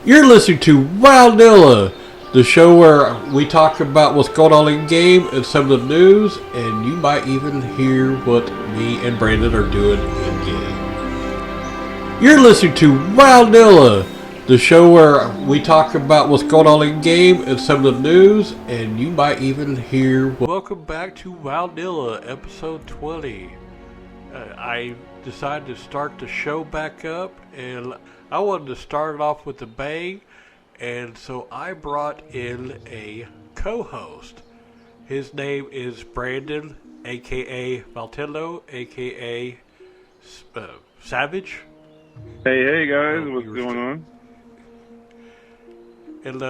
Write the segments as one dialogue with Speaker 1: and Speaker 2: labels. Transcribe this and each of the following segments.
Speaker 1: You're listening to Wildilla, the show where we talk about what's going on in game and some of the news, and you might even hear what me and Brandon are doing in game. You're listening to Wildilla, the show where we talk about what's going on in game and some of the news, and you might even hear. Welcome back to Wildilla, episode 20. I decided to start the show back up, and I wanted to start it off with a bang, and so I brought in a co-host. His name is Brandon, aka Valtello, aka Savage.
Speaker 2: Hey guys, what's going on?
Speaker 1: And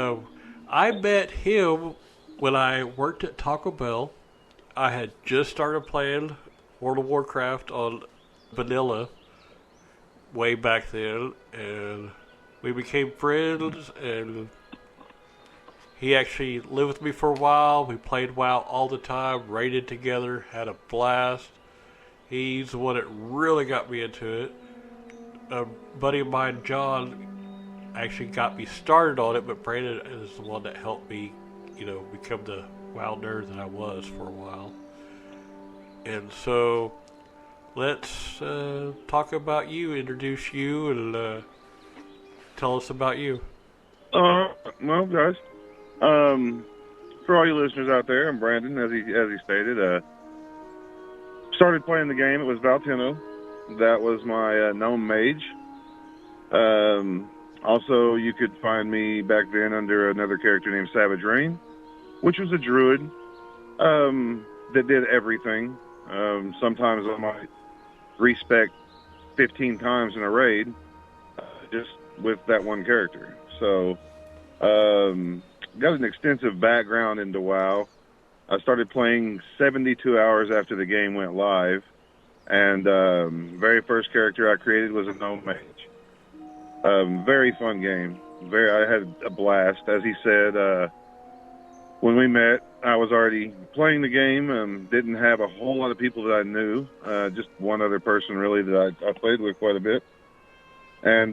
Speaker 1: I met him when I worked at Taco Bell. I had just started playing World of Warcraft on vanilla way back then, and we became friends, and he actually lived with me for a while. We played WoW all the time, raided together, had a blast. He's the one that really got me into it. A buddy of mine, John, actually got me started on it, but Brandon is the one that helped me, become the WoW nerd that I was for a while. And so let's talk about you, introduce you, and tell us about you.
Speaker 2: Well, guys, for all you listeners out there, I'm Brandon, as he stated. Started playing the game. It was Valteno. That was my gnome mage. Also, you could find me back then under another character named Savage Rain, which was a druid that did everything. Sometimes I might respec 15 times in a raid just with that one character. So, got an extensive background into WoW. I started playing 72 hours after the game went live, and very first character I created was a gnome mage. Very fun game. I had a blast. As he said, when we met, I was already playing the game. Didn't have a whole lot of people that I knew. Just one other person, really, that I played with quite a bit. And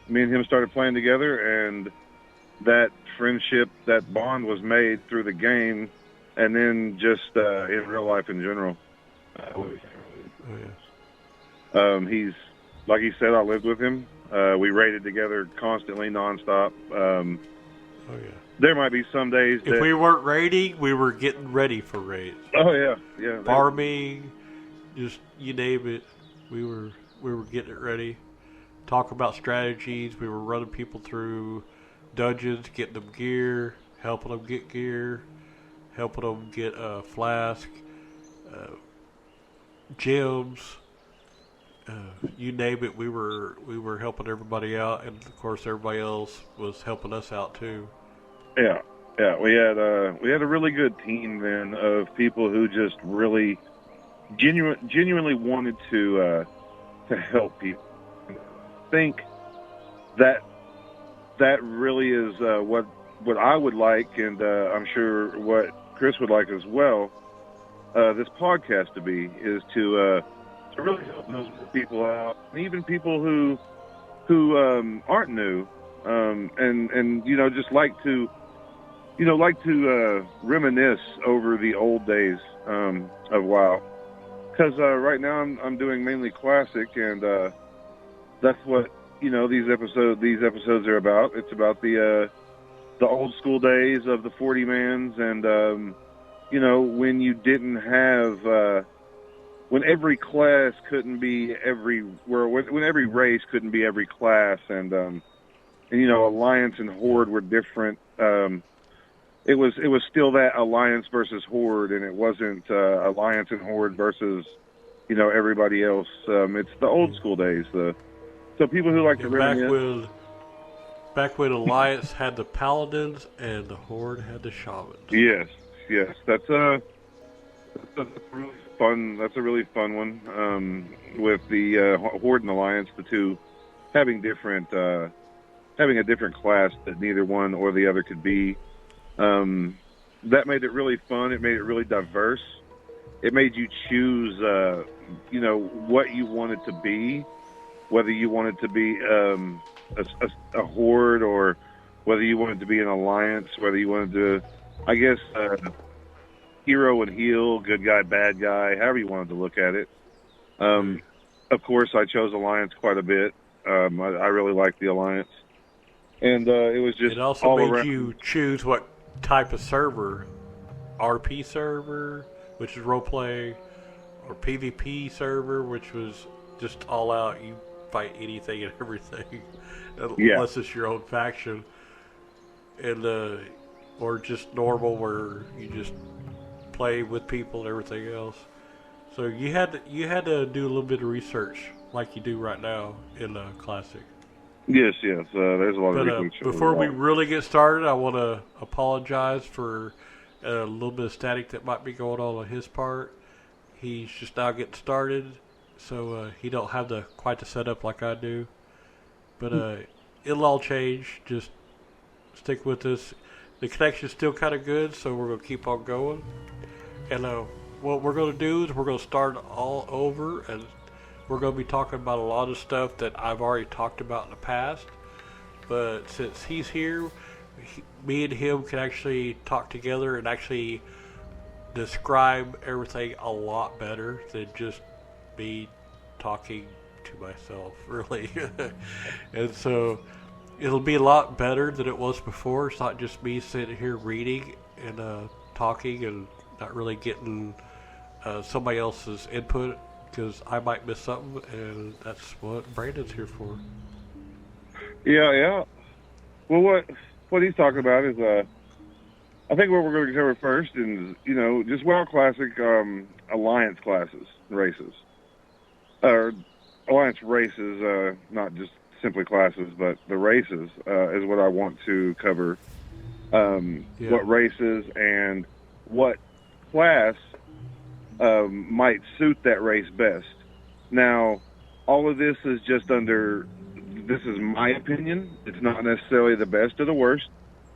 Speaker 2: me and him started playing together, and that friendship, that bond was made through the game, and then just in real life in general. He's, like he said, I lived with him. We raided together constantly, nonstop. There might be some days
Speaker 1: if we weren't raiding, we were getting ready for raids.
Speaker 2: Oh yeah.
Speaker 1: Farming, just you name it, we were getting it ready. Talk about strategies. We were running people through dungeons, getting them gear, helping them get gear, helping them get a flask, gems. You name it, we were helping everybody out, and of course everybody else was helping us out too.
Speaker 2: Yeah. We had a really good team then of people who just really genuinely wanted to help people. I think that really is what I would like, and I'm sure what Chris would like as well. This podcast to be is to really help those people out, and even people who aren't new, and just like to reminisce over the old days of WoW. Because right now I'm doing mainly classic, and that's what these episodes are about. It's about the old school days of the 40 mans, and when you didn't have. When every class couldn't be when every race couldn't be every class, and Alliance and Horde were different. It was still that Alliance versus Horde, and it wasn't Alliance and Horde versus everybody else. It's the old school days. So people who like to reminisce.
Speaker 1: Back when Alliance had the Paladins and the Horde had the Shamans.
Speaker 2: Yes, that's a really fun. That's a really fun one. With the Horde and Alliance, the two having a different class that neither one or the other could be. That made it really fun. It made it really diverse. It made you choose, what you wanted to be, whether you wanted to be a horde, or whether you wanted to be an alliance, whether you wanted to, I guess, hero and heel, good guy, bad guy, however you wanted to look at it. Of course, I chose alliance quite a bit. I really liked the alliance, and it was just
Speaker 1: It also
Speaker 2: all
Speaker 1: made
Speaker 2: around.
Speaker 1: you choose what type of server, RP server, which is role play, or PvP server, which was just all out. You fight anything and everything,
Speaker 2: Yeah.
Speaker 1: unless it's your own faction, and or just normal where you just play with people and everything else. So you had to do a little bit of research, like you do right now in Classic.
Speaker 2: Yes. There's a lot of
Speaker 1: But
Speaker 2: research.
Speaker 1: before we really get started, I want to apologize for a little bit of static that might be going on his part. He's just now getting started, so he don't have quite the setup like I do. But it'll all change. Just stick with us. The connection's still kind of good, so we're going to keep on going. And what we're going to do is we're going to start all over, and we're going to be talking about a lot of stuff that I've already talked about in the past. But since he's here, me and him can actually talk together and actually describe everything a lot better than just me talking to myself, really. And so it'll be a lot better than it was before. It's not just me sitting here reading and talking and not really getting somebody else's input, because I might miss something, and that's what Brandon's here for.
Speaker 2: Yeah. Well, what he's talking about is, I think what we're going to cover first is, just WoW Classic alliance classes, races, or alliance races, not just simply classes, but the races is what I want to cover. What races and what class might suit that race best. Now, all of this is just this is my opinion. It's not necessarily the best or the worst.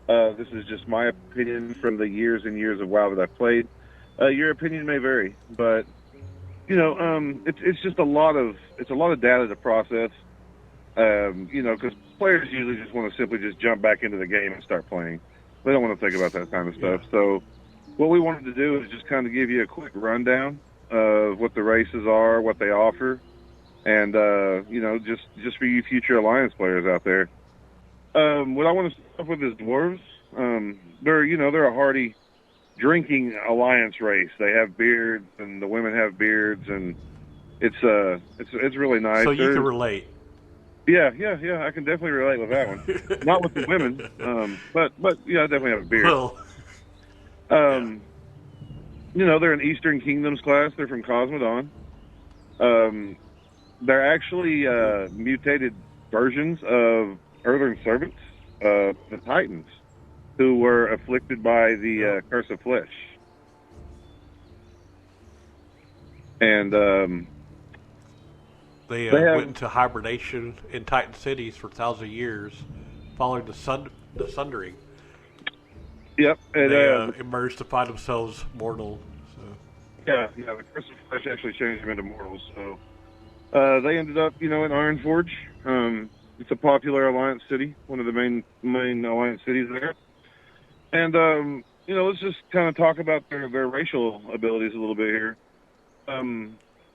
Speaker 2: This is just my opinion from the years and years of WoW that I've played. Your opinion may vary, but it's just a lot of data to process. Because players usually just want to simply just jump back into the game and start playing. They don't want to think about that kind of stuff. So what we wanted to do is just kind of give you a quick rundown of what the races are, what they offer, and just for you future alliance players out there. What I want to start with is dwarves. They're a hardy drinking alliance race. They have beards, and the women have beards, and it's really nice.
Speaker 1: So you can relate.
Speaker 2: Yeah, I can definitely relate with that one. Not with the women, but yeah, I definitely have a beard.
Speaker 1: Well,
Speaker 2: they're an Eastern Kingdoms class. They're from Cosmodon. They're actually mutated versions of Earthern Servants, the Titans, who were afflicted by the curse of flesh. And
Speaker 1: they went into hibernation in Titan cities for thousands of years, following the Sundering.
Speaker 2: Yep, and
Speaker 1: they emerged to find themselves mortal. So
Speaker 2: yeah, the curse of flesh actually changed them into mortals. So they ended up, in Ironforge. It's a popular alliance city, one of the main alliance cities there. And let's just kind of talk about their racial abilities a little bit here.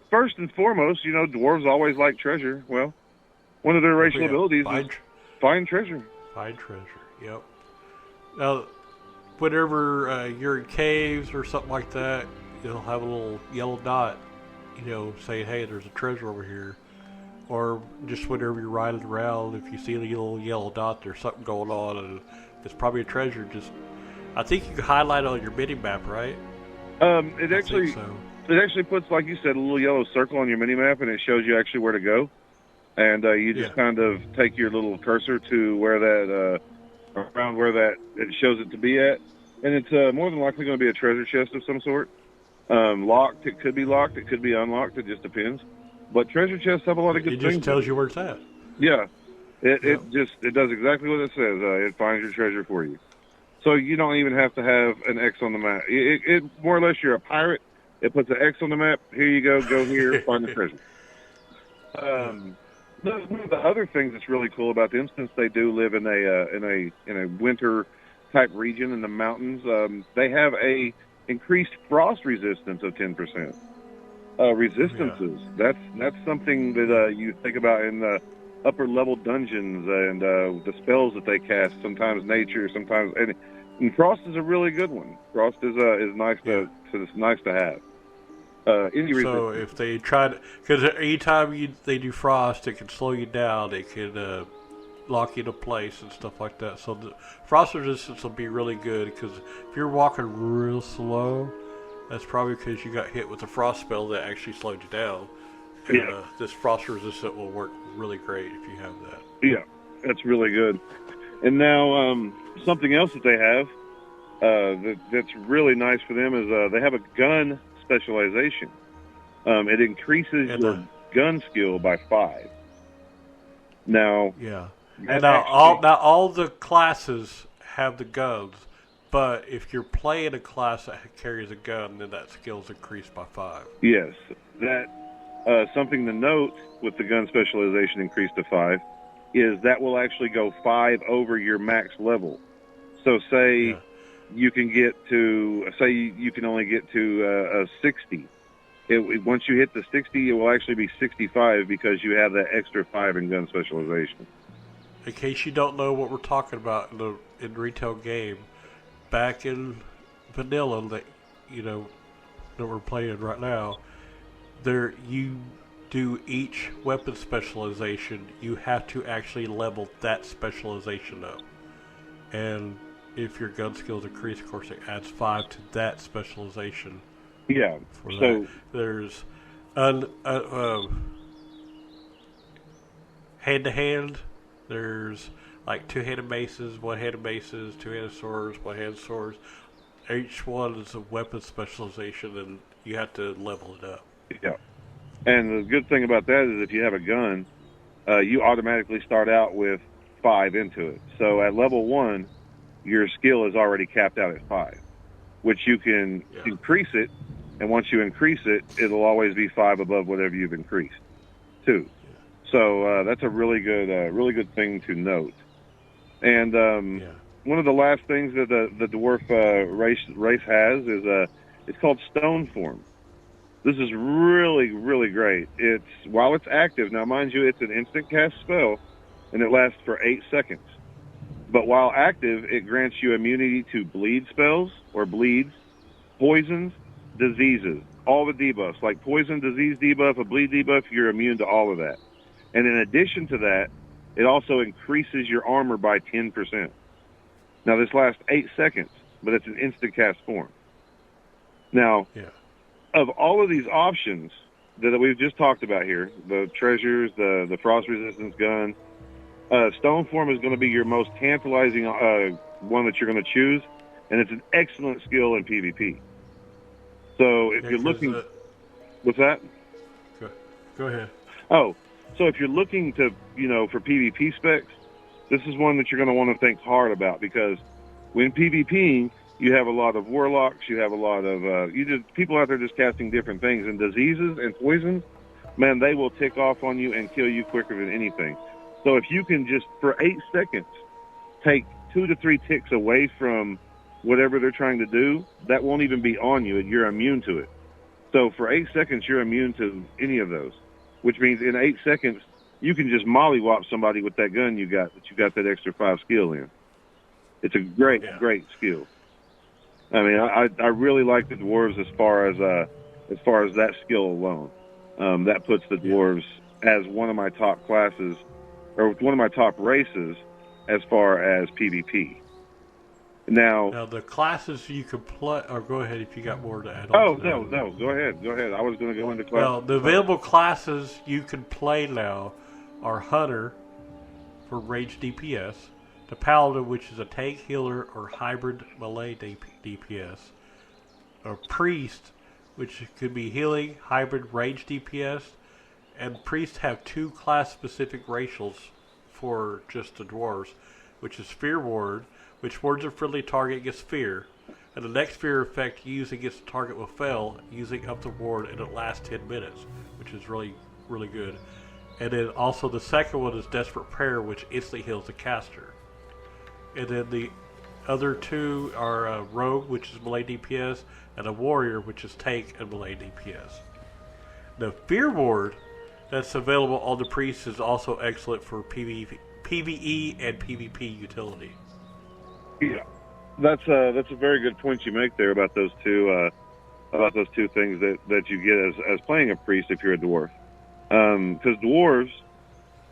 Speaker 2: First and foremost, dwarves always like treasure. Well, one of their racial abilities is find treasure.
Speaker 1: Find treasure, yep. Now, whenever you're in caves or something like that, you'll have a little yellow dot, saying, hey, there's a treasure over here. Or just whenever you're riding around, if you see a little yellow dot, there's something going on, and it's probably a treasure. I think you can highlight it on your mini map, right?
Speaker 2: It actually puts, like you said, a little yellow circle on your mini map, and it shows you actually where to go. And you just kind of take your little cursor to where that, around where that it shows it to be at, and it's more than likely going to be a treasure chest of some sort. Locked, it could be locked, it could be unlocked, it just depends. But treasure chests have a lot of good things.
Speaker 1: It just tells you where it's at.
Speaker 2: Yeah, it does exactly what it says. It finds your treasure for you, so you don't even have to have an X on the map. It more or less, you're a pirate. It puts an X on the map. Here you go. Go here. Find the treasure. One of the other things that's really cool about them, since they do live in a winter type region in the mountains, they have a increased frost resistance of 10%. Resistances. That's something that you think about in the upper level dungeons and the spells that they cast. Sometimes nature, sometimes and frost is a really good one. Frost is nice it's nice to have.
Speaker 1: So if they try to, because anytime they do frost, it can slow you down. It can lock you into place and stuff like that. So the frost resistance will be really good because if you're walking real slow, that's probably because you got hit with a frost spell that actually slowed you down. And this frost resistant will work really great if you have that.
Speaker 2: Yeah, that's really good. And now something else that they have that's really nice for them is they have a gun specialization. It increases your gun skill by 5. Now,
Speaker 1: and all the classes have the guns, but if you're playing a class that carries a gun, then that skill's increased by 5.
Speaker 2: Yes, that something to note with the gun specialization increased to 5 is that will actually go 5 over your max level. So say you can get to, say you can only get to a 60. Once you hit the 60, it will actually be 65 because you have that extra 5 in gun specialization.
Speaker 1: In case you don't know what we're talking about in retail game, back in vanilla that we're playing right now, there you do each weapon specialization. You have to actually level that specialization up, and if your gun skills increase, of course, it adds 5 to that specialization.
Speaker 2: Yeah.
Speaker 1: So that. There's hand-to-hand. There's like 2-handed maces, 1-handed maces, 2-handed swords, 1-handed swords. Each one is a weapon specialization, and you have to level it up.
Speaker 2: Yeah. And the good thing about that is if you have a gun, you automatically start out with 5 into it. So at level 1, your skill is already capped out at 5, which you can increase it. And once you increase it, it'll always be 5 above whatever you've increased, too. Yeah. So that's a really good thing to note. And one of the last things that the dwarf race has is it's called stone form. This is really, really great. While it's active, now mind you, it's an instant cast spell, and it lasts for 8 seconds. But while active, it grants you immunity to bleed spells or bleeds, poisons, diseases, all the debuffs, like poison, disease debuff, a bleed debuff, you're immune to all of that. And in addition to that, it also increases your armor by 10%. Now, this lasts 8 seconds, but it's an instant cast form. Now, of all of these options that we've just talked about here, the treasures, the frost resistance gun, stone form is going to be your most tantalizing one that you're going to choose, and it's an excellent skill in PvP. So if you're looking, what's that?
Speaker 1: Go ahead.
Speaker 2: Oh, so if you're looking to, for PvP specs, this is one that you're going to want to think hard about, because when PvPing, you have a lot of warlocks, you have a lot of people out there just casting different things, and diseases and poisons, man, they will tick off on you and kill you quicker than anything. So if you can just for 8 seconds take 2 to 3 ticks away from whatever they're trying to do, that won't even be on you, and you're immune to it. So for 8 seconds, you're immune to any of those, which means in 8 seconds, you can just mollywop somebody with that gun you got that extra 5 skill in. It's a great skill. I mean, I really like the dwarves as far as that skill alone. That puts the dwarves as one of my top classes, or one of my top races as far as PvP. Now
Speaker 1: the classes you can play, or go ahead if you got more to add on.
Speaker 2: Oh, no, go ahead. I was going to go into classes.
Speaker 1: Well, the available classes you can play now are Hunter for range DPS, the Paladin, which is a tank healer or hybrid melee DPS, or Priest, which could be healing, hybrid range DPS, and Priests have 2 class-specific racials for just the dwarves, which is Fear Ward, which wards a friendly target against fear, and the next fear effect used against the target will fail, using up the ward, and it lasts 10 minutes, which is really, really good. And then also the second one is Desperate Prayer, which instantly heals the caster. And then the other two are Rogue, which is melee DPS, and a Warrior, which is tank and melee DPS. The Fear Ward that's available on the Priest is also excellent for PvE and PvP utility.
Speaker 2: Yeah, that's a very good point you make there about those two things that you get as playing a priest if you're a dwarf, because dwarves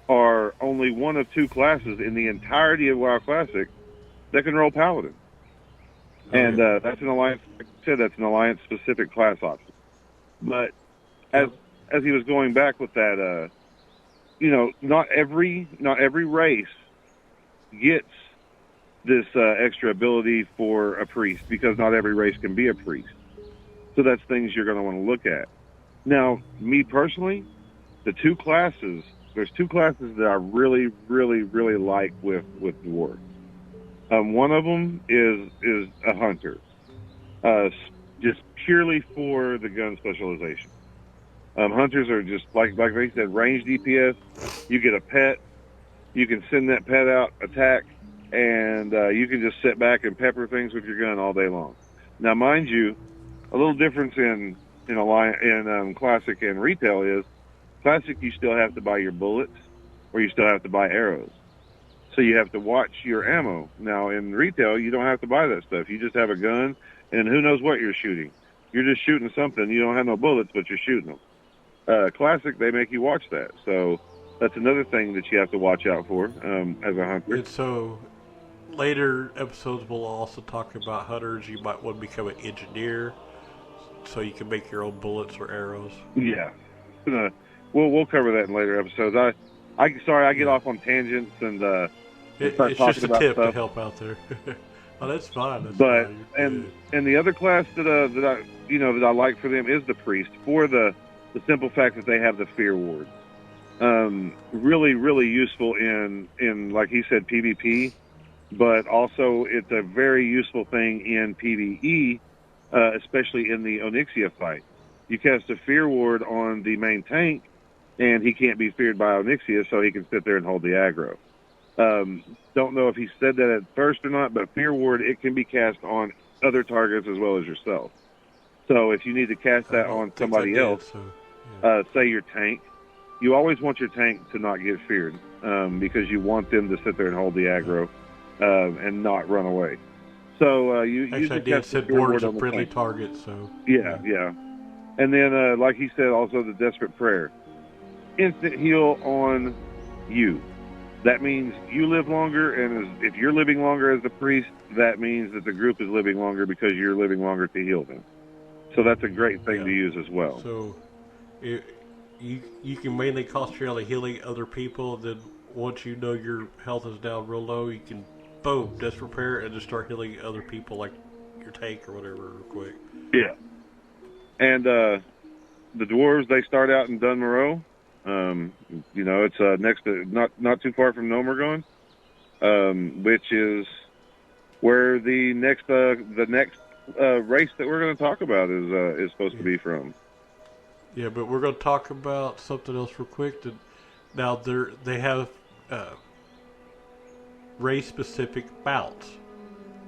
Speaker 2: are only one of two classes in the entirety of WoW Classic that can roll Paladin, and that's an alliance. Like I said, that's an alliance specific class option. But as he was going back with that, not every race gets this extra ability for a priest, because not every race can be a priest. So that's things you're going to want to look at. Now, me personally, there's two classes that I really, really, really like with dwarves. One of them is a hunter, just purely for the gun specialization. Hunters are just like they said, range DPS. You get a pet, you can send that pet out, attack, and you can just sit back and pepper things with your gun all day long. Now, mind you, a little difference in Classic and Retail is Classic you still have to buy your bullets, or you still have to buy arrows. So you have to watch your ammo. Now, in Retail, you don't have to buy that stuff. You just have a gun, and who knows what you're shooting. You're just shooting something. You don't have no bullets, but you're shooting them. Classic, they make you watch that. So that's another thing that you have to watch out for as a hunter.
Speaker 1: And so later episodes we'll also talk about hunters. You might want to become an engineer so you can make your own bullets or arrows.
Speaker 2: Yeah. We'll cover that in later episodes. I get off on tangents and
Speaker 1: it's just a tip to help out there. Oh, that's fine.
Speaker 2: And the other class that I like for them is the priest, for the simple fact that they have the fear ward. Really, really useful in like he said, PvP, but also it's a very useful thing in PvE, especially in the Onyxia fight. You cast a fear ward on the main tank, and he can't be feared by Onyxia, so he can sit there and hold the aggro. Don't know if he said that at first or not, but Fear Ward, it can be cast on other targets as well as yourself. So if you need to cast that on somebody else, say your tank, you always want your tank to not get feared, because you want them to sit there and hold the aggro and not run away. So you
Speaker 1: actually, I did set borders of friendly targets. So
Speaker 2: yeah. And then, like he said, also the Desperate Prayer, instant heal on you. That means you live longer, and if you're living longer as the priest, that means that the group is living longer because you're living longer to heal them. So that's a great thing to use as well.
Speaker 1: So you can mainly concentrate on healing other people, then once you know your health is down real low, you can, boom, Desperate Prayer, and just start healing other people like your tank or whatever real quick.
Speaker 2: Yeah. And the dwarves, they start out in Dunmoreau. It's next to not too far from Nomergon, which is where the next race that we're going to talk about is supposed to be from.
Speaker 1: Yeah, but we're going to talk about something else real quick. Now they have race-specific mounts,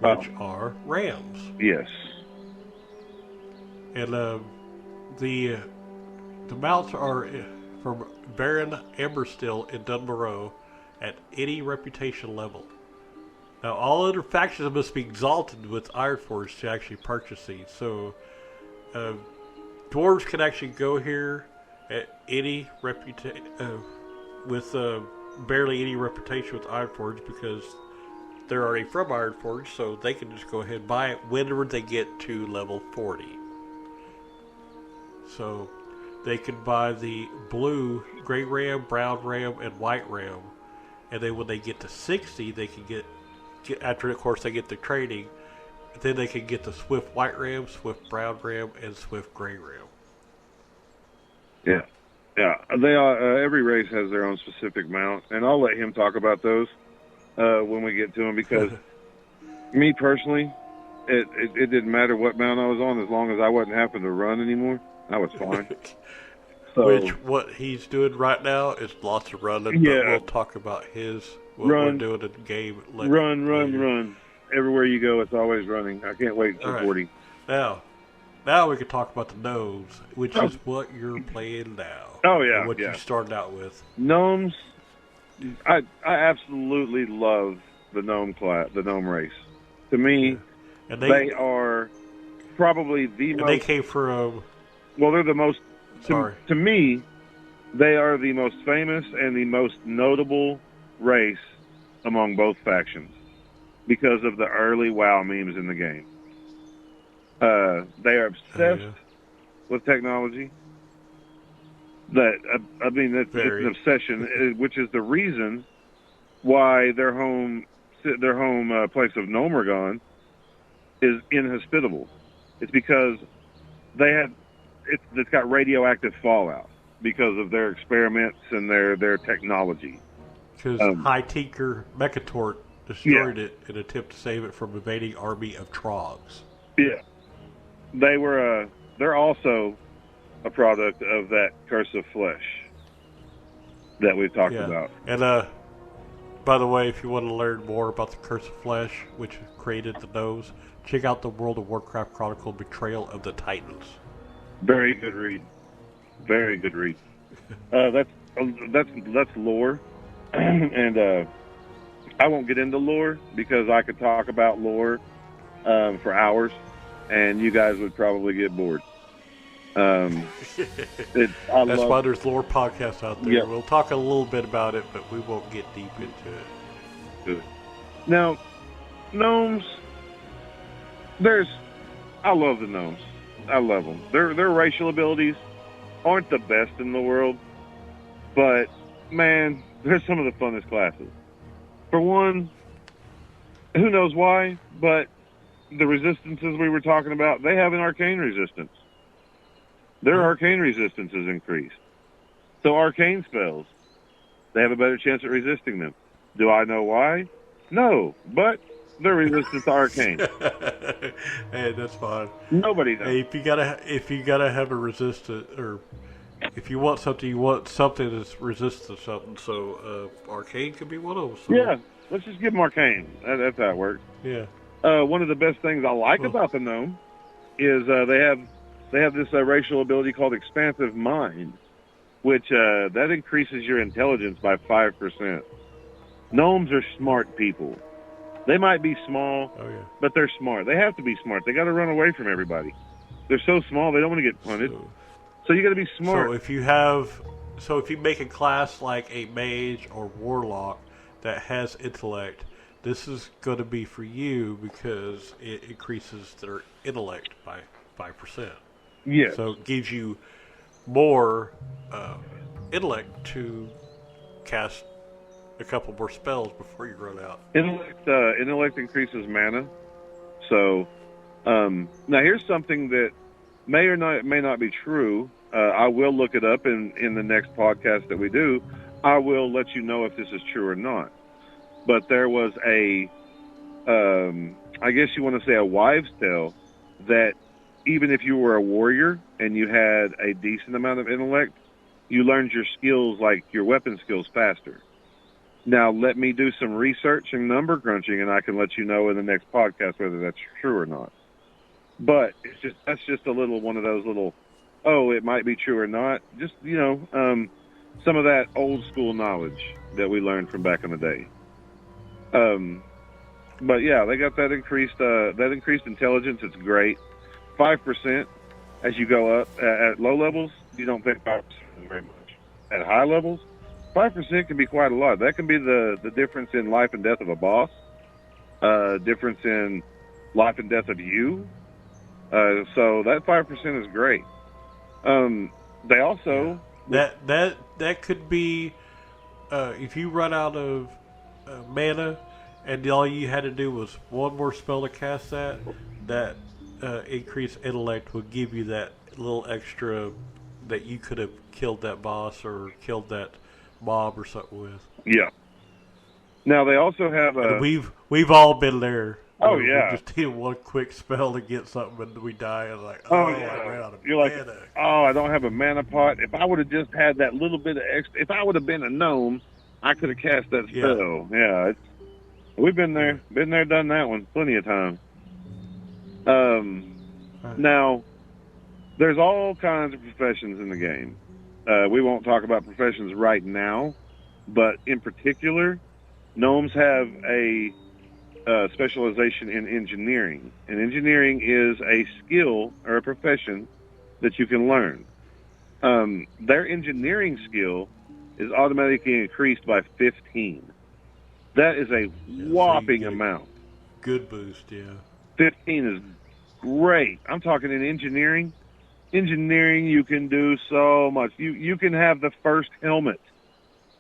Speaker 1: which are rams.
Speaker 2: Yes.
Speaker 1: And the mounts are from Baron Amberstill in Dunmoreau at any reputation level. Now, all other factions must be exalted with Ironforge to actually purchase these. So, dwarves can actually go here at any reputation with barely any reputation with Ironforge, because they're already from Ironforge, so they can just go ahead and buy it whenever they get to level 40. So they can buy the blue, gray ram, brown ram, and white ram. And then when they get to 60, they can get after, of course, they get the training, then they can get the Swift white ram, Swift brown ram, and Swift gray ram.
Speaker 2: Yeah. They are, every race has their own specific mount, and I'll let him talk about those when we get to them, because me personally, it didn't matter what mount I was on as long as I wasn't having to run anymore. I was fine. So,
Speaker 1: which what he's doing right now is lots of running.
Speaker 2: Yeah.
Speaker 1: But we'll talk about what
Speaker 2: Run.
Speaker 1: we're doing in the game.
Speaker 2: Run. Everywhere you go, it's always running. I can't wait until
Speaker 1: All right.
Speaker 2: 40.
Speaker 1: Now we can talk about the gnomes, which is what you're playing now.
Speaker 2: Oh, yeah.
Speaker 1: And what
Speaker 2: yeah.
Speaker 1: you started out with.
Speaker 2: Gnomes, I absolutely love the gnome race. To me,
Speaker 1: And
Speaker 2: they are probably the most.
Speaker 1: And they came from.
Speaker 2: Well, they're the most.
Speaker 1: Sorry.
Speaker 2: To me, they are the most famous and the most notable race among both factions because of the early WoW memes in the game. They are obsessed with technology. It's an obsession, which is the reason why their home place of Nomergon is inhospitable. It's because it's got radioactive fallout because of their experiments and their technology.
Speaker 1: Because High Tinker Mechatort destroyed it in an attempt to save it from invading army of Trogs.
Speaker 2: Yeah, they're also a product of that curse of flesh that we've talked about.
Speaker 1: And by the way, if you want to learn more about the curse of flesh, which created the nose, check out the World of Warcraft Chronicle Betrayal of the Titans.
Speaker 2: Very good read. Very good read. That's lore, and I won't get into lore because I could talk about lore for hours, and you guys would probably get bored.
Speaker 1: That's why there's lore podcasts out there. Yep. We'll talk a little bit about it, but we won't get deep into it.
Speaker 2: Good. Now, gnomes. I love the gnomes. I love them. Their racial abilities aren't the best in the world, but man, they're some of the funnest classes. For one, who knows why, but the resistances we were talking about, they have an arcane resistance. Their arcane resistance is increased. So arcane spells, they have a better chance at resisting them. Do I know why? No, but they're resistant to arcane.
Speaker 1: Hey, that's fine.
Speaker 2: Nobody knows.
Speaker 1: Hey, if you gotta have a resistant, or if you want something that's resistant to something. So arcane could be one of them. So.
Speaker 2: Yeah, let's just give them arcane. That's how it works.
Speaker 1: Yeah.
Speaker 2: One of the best things I like about the gnome is they have this racial ability called expansive mind, which that increases your intelligence by 5%. Gnomes are smart people. They might be small, but they're smart. They have to be smart. They got to run away from everybody. They're so small they don't want to get punted. So you got to be smart.
Speaker 1: So if you make a class like a mage or warlock that has intellect, this is going to be for you because it increases their intellect by 5%.
Speaker 2: Yeah.
Speaker 1: So it gives you more intellect to cast a couple more spells before you run out.
Speaker 2: Intellect increases mana. So now here's something that may not be true. I will look it up in the next podcast that we do. I will let you know if this is true or not. But there was I guess you want to say a wives' tale that even if you were a warrior and you had a decent amount of intellect, you learned your skills, like your weapon skills, faster. Now, let me do some research and number crunching, and I can let you know in the next podcast whether that's true or not. But that's just a little one of those little, it might be true or not. Just, some of that old school knowledge that we learned from back in the day. But yeah, they got that increased intelligence. It's great. 5% as you go up. At low levels, you don't think 5% is very much. At high levels, 5% can be quite a lot. That can be the difference in life and death of a boss, difference in life and death of you. So that 5% is great. They also
Speaker 1: that could be if you run out of mana and all you had to do was one more spell to cast that increased intellect would give you that little extra that you could have killed that boss or killed that mob or something with.
Speaker 2: Yeah. Now they also have
Speaker 1: we've all been there.
Speaker 2: Oh,
Speaker 1: where
Speaker 2: yeah.
Speaker 1: we just need one quick spell to get something and we die and like,
Speaker 2: Oh,
Speaker 1: I
Speaker 2: yeah.
Speaker 1: ran out of
Speaker 2: You're like,
Speaker 1: mana.
Speaker 2: oh, I don't have a mana pot. If I would have just had that little bit of extra, if I would have been a gnome, I could have cast that
Speaker 1: Yeah.
Speaker 2: spell. Yeah, we've been there, done that one plenty of times. Now, there's all kinds of professions in the game. We won't talk about professions right now, but in particular, gnomes have a specialization in engineering. And engineering is a skill or a profession that you can learn. Their engineering skill is automatically increased by 15. That is a whopping amount.
Speaker 1: Good boost, yeah.
Speaker 2: 15 is great. I'm talking in engineering. Engineering, you can do so much. You can have the first helmet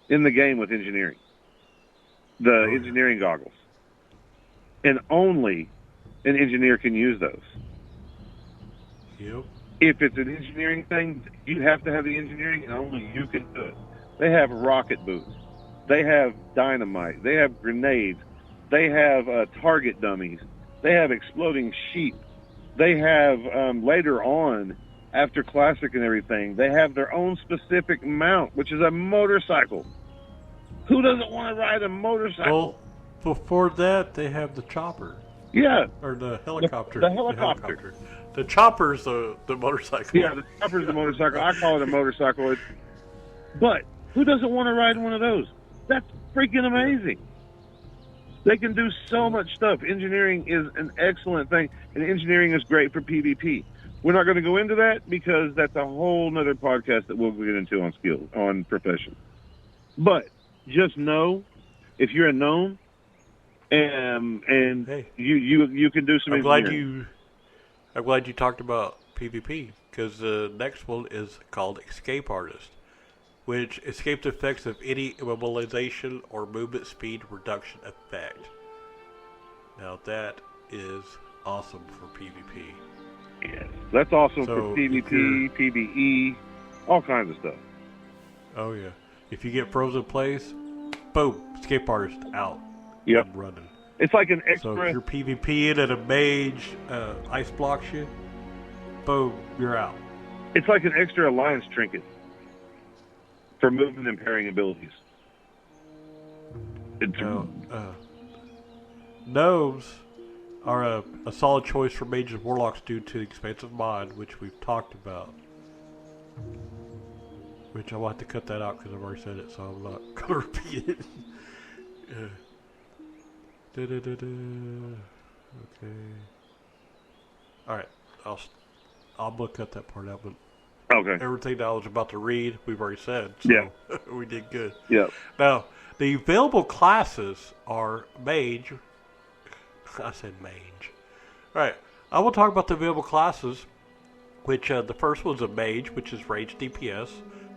Speaker 2: in the game with engineering. The engineering goggles. And only an engineer can use those.
Speaker 1: Yep.
Speaker 2: If it's an engineering thing, you have to have the engineering, and only you can do it. They have rocket boots. They have dynamite. They have grenades. They have target dummies. They have exploding sheep. They have, later on, after Classic and everything, they have their own specific mount, which is a motorcycle. Who doesn't want to ride a motorcycle?
Speaker 1: Well, before that, they have the chopper.
Speaker 2: Yeah.
Speaker 1: Or the helicopter.
Speaker 2: The helicopter.
Speaker 1: The chopper's the motorcycle.
Speaker 2: Yeah, the chopper's the motorcycle. I call it a motorcycle. But who doesn't want to ride one of those? That's freaking amazing. They can do so much stuff. Engineering is an excellent thing, and engineering is great for PvP. We're not going to go into that because that's a whole nother podcast that we'll get into on skills, on profession. But just know, if you're a gnome, and hey, you can do some engineering.
Speaker 1: I'm glad you talked about PvP, because the next one is called Escape Artist, which escapes the effects of any immobilization or movement speed reduction effect. Now that is awesome for PvP.
Speaker 2: Yes, that's awesome for PvP, PvE, all kinds of stuff.
Speaker 1: Oh yeah. If you get frozen place, boom, Escape Artist out.
Speaker 2: Yep.
Speaker 1: And running.
Speaker 2: It's like an extra...
Speaker 1: So if you're PvPing and a mage ice blocks you, boom, you're out.
Speaker 2: It's like an extra alliance trinket for movement and parrying abilities.
Speaker 1: Gnomes are a solid choice for mages and warlocks due to the expansive mod, which we've talked about. Which I will have to cut that out because I've already said it, so I'm not going to repeat it. Okay. Alright, I'm going to cut that part out, but
Speaker 2: okay.
Speaker 1: Everything that I was about to read, we've already said, so
Speaker 2: yeah.
Speaker 1: We did good.
Speaker 2: Yeah.
Speaker 1: Now, the available classes are mage. I said mage. Alright, I will talk about the available classes, which the first one's a mage, which is range DPS,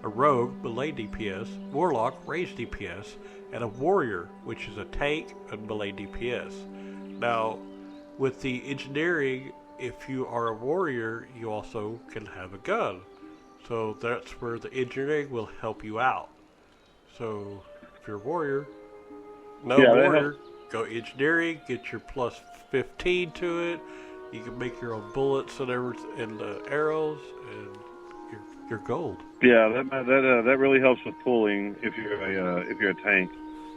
Speaker 1: a rogue, melee DPS, warlock, range DPS, and a warrior, which is a tank and melee DPS. Now, with the engineering, if you are a warrior, you also can have a gun. So that's where the engineering will help you out. So if you're a warrior, warrior, go engineering, get your plus 15 to it. You can make your own bullets and everything, and arrows, and you're gold.
Speaker 2: Yeah, that really helps with pulling if you're a tank,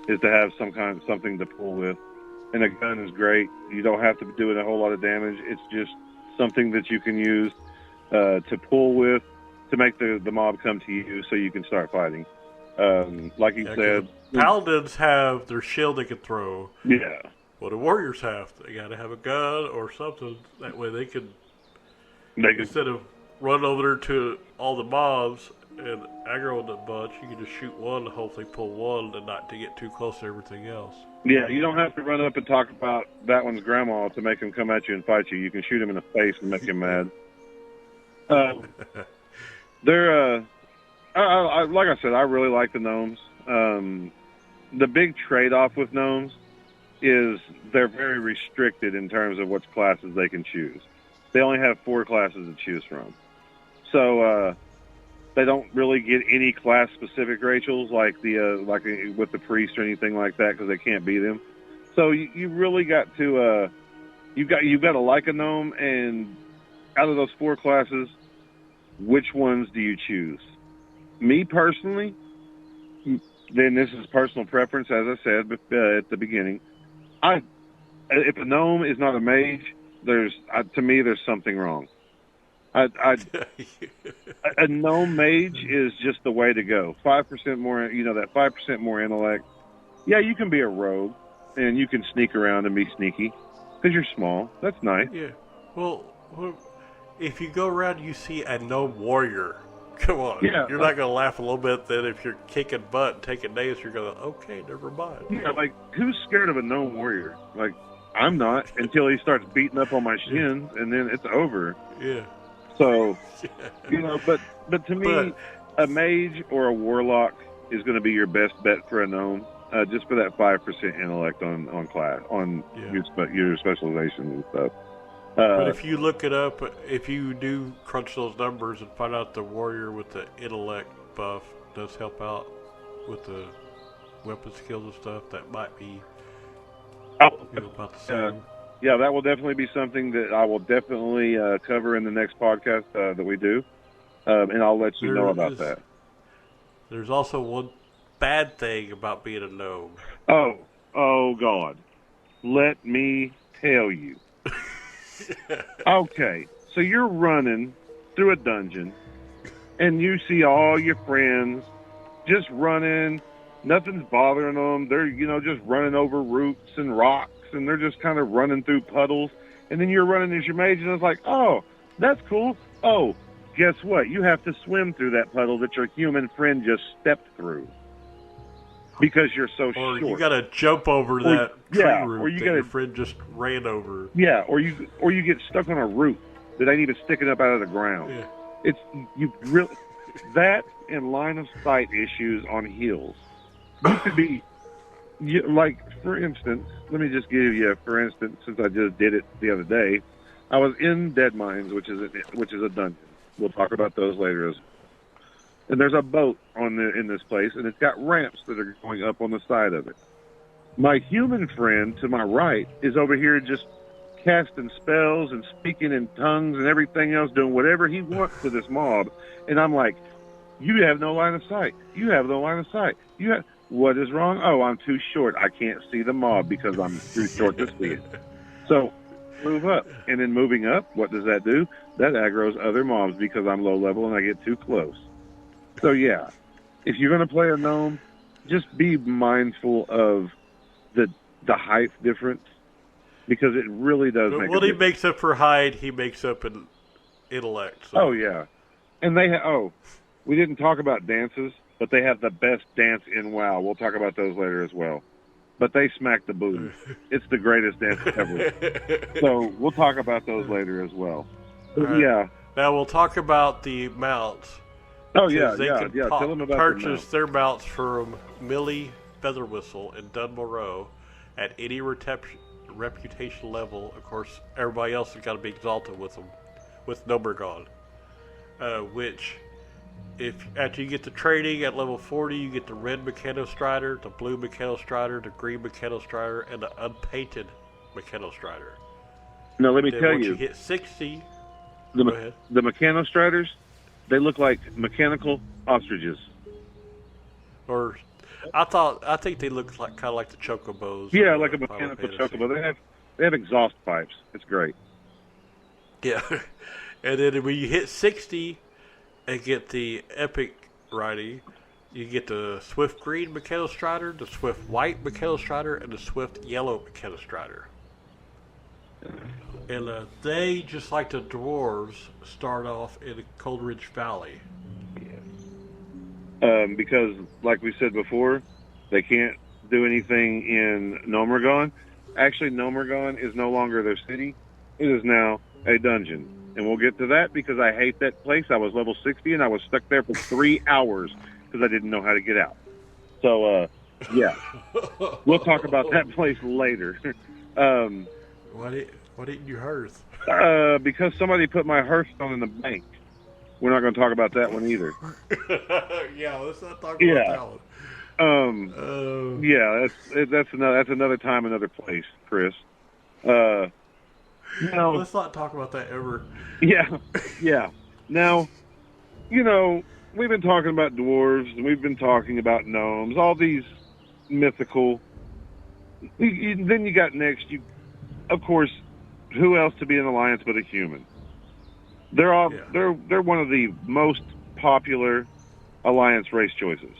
Speaker 2: is to have something to pull with. And a gun is great. You don't have to do it a whole lot of damage. It's just something that you can use to pull with to make the mob come to you so you can start fighting. Like you said,
Speaker 1: paladins have their shield they can throw.
Speaker 2: Yeah.
Speaker 1: Well, the warriors have. They got to have a gun or something. That way they can instead of run over there to all the mobs and aggro the bunch, you can just shoot one and hopefully pull one and not to get too close to everything else.
Speaker 2: Yeah, you don't have to run up and talk about that one's grandma to make him come at you and fight you. You can shoot him in the face and make him mad. They're, like I said, I really like the gnomes. The big trade-off with gnomes is they're very restricted in terms of which classes they can choose. They only have 4 classes to choose from. So they don't really get any class-specific Rachels like with the priest or anything like that because they can't beat them. So you really got to you've got to like a gnome, and out of those 4 classes, which ones do you choose? Me personally, then this is personal preference, as I said at the beginning. If a gnome is not a mage, to me there's something wrong. A gnome mage is just the way to go. 5% more, that 5% more intellect. Yeah, you can be a rogue, and you can sneak around and be sneaky because you're small. That's nice.
Speaker 1: Yeah. Well, if you go around, you see a gnome warrior. Come on.
Speaker 2: Yeah,
Speaker 1: You're not going to laugh a little bit then if you're kicking butt and taking names. You're going to, okay, never mind.
Speaker 2: Yeah, like, who's scared of a gnome warrior? Like, I'm not until he starts beating up on my shins, and then it's over.
Speaker 1: Yeah.
Speaker 2: So, but to me, a mage or a warlock is going to be your best bet for a gnome, just for that 5% intellect on class, your specialization and stuff.
Speaker 1: But if you look it up, if you do crunch those numbers and find out the warrior with the intellect buff does help out with the weapon skills and stuff, that might be about the same.
Speaker 2: Yeah, that will definitely be something that I will definitely cover in the next podcast that we do, and I'll let you know about that.
Speaker 1: There's also one bad thing about being a gnome.
Speaker 2: Oh God, let me tell you. Okay, so you're running through a dungeon, and you see all your friends just running. Nothing's bothering them. They're, just running over roots and rocks, and they're just kind of running through puddles. And then you're running as your mage, and it's like, oh, that's cool. Oh, guess what? You have to swim through that puddle that your human friend just stepped through because you're so short.
Speaker 1: Or you got to jump over that tree root that your friend just ran over.
Speaker 2: Yeah, or you get stuck on a root that ain't even sticking up out of the ground.
Speaker 1: Yeah.
Speaker 2: It's you really that and line of sight issues on hills. You could be like, for instance, let me just give you for instance, since I just did it the other day, I was in Dead Mines, which is a dungeon. We'll talk about those later. And there's a boat in this place, and it's got ramps that are going up on the side of it. My human friend to my right is over here just casting spells and speaking in tongues and everything else, doing whatever he wants to this mob. And I'm like, you have no line of sight. You have no line of sight. What is wrong? Oh, I'm too short. I can't see the mob because I'm too short to see it. So move up. And then moving up, what does that do? That aggroes other mobs because I'm low level and I get too close. So yeah, if you're going to play a gnome, just be mindful of the height difference because it really does make a difference.
Speaker 1: He makes up for height, he makes up in intellect. So.
Speaker 2: Oh yeah, and we didn't talk about dances, but they have the best dance in WoW. We'll talk about those later as well. But they smack the booty. It's the greatest dance ever. So we'll talk about those later as well. Right. Yeah.
Speaker 1: Now we'll talk about the mounts.
Speaker 2: Oh yeah. Tell them about
Speaker 1: purchase their mounts from Millie Featherwhistle and Dunmorrow at any reputation level. Of course, everybody else has got to be exalted with them, with Nomergon. Which, if after you get the training at level 40, you get the red Mechanostrider, the blue Mechanostrider, the green Mechanostrider, and the unpainted Mechanostrider.
Speaker 2: Now let me tell
Speaker 1: once
Speaker 2: you,
Speaker 1: you hit 60.
Speaker 2: The Mechanostriders, they look like mechanical ostriches.
Speaker 1: Or, I think they look like kind of like the chocobos.
Speaker 2: Yeah, like a mechanical chocobo. They have exhaust pipes. It's great.
Speaker 1: Yeah, and then when you hit 60 and get the epic riding, you get the Swift Green Mechanostrider, the Swift White Mechanostrider, and the Swift Yellow Mechanostrider. And they, just like the dwarves, start off in Coldridge Valley.
Speaker 2: Because, like we said before, they can't do anything in Nomergon. Actually, Nomergon is no longer their city. It is now a dungeon. And we'll get to that because I hate that place. I was level 60 and I was stuck there for 3 hours because I didn't know how to get out. So, yeah. We'll talk about that place later.
Speaker 1: Why didn't you hearth?
Speaker 2: Because somebody put my hearthstone in the bank. We're not going to talk about that one either.
Speaker 1: Yeah, let's not talk about that one.
Speaker 2: Yeah, that's another time, another place, Chris. Now,
Speaker 1: Let's not talk about that ever.
Speaker 2: yeah, yeah. Now, you know, we've been talking about dwarves and we've been talking about gnomes, all these mythical. Then you got next, of course, who else to be an alliance but a human?
Speaker 1: Yeah.
Speaker 2: They're one of the most popular alliance race choices.